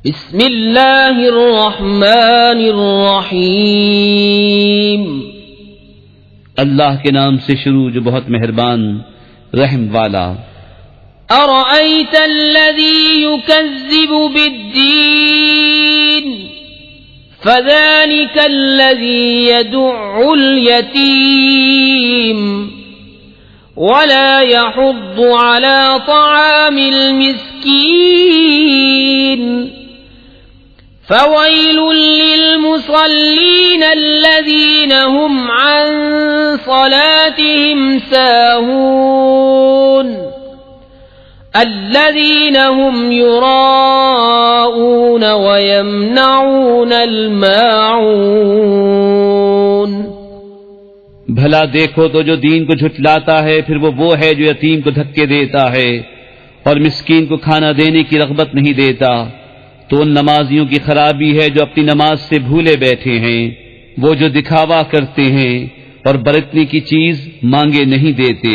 بسم اللہ الرحمن الرحیم، اللہ کے نام سے شروع جو بہت مہربان رحم والا۔ ارأیت الذی یکذب بالدین فذلک الذی یدع الیتیم ولا يحض على طعام المسكين فويل للمصلين الذين هم عن صلاتهم ساهون الذين هم يراءون ويمنعون الماعون۔ بھلا دیکھو تو جو دین کو جھٹلاتا ہے پھر وہ ہے جو یتیم کو دھکے دیتا ہے اور مسکین کو کھانا دینے کی رغبت نہیں دیتا، تو ان نمازیوں کی خرابی ہے جو اپنی نماز سے بھولے بیٹھے ہیں، وہ جو دکھاوا کرتے ہیں اور برتنے کی چیز مانگے نہیں دیتے۔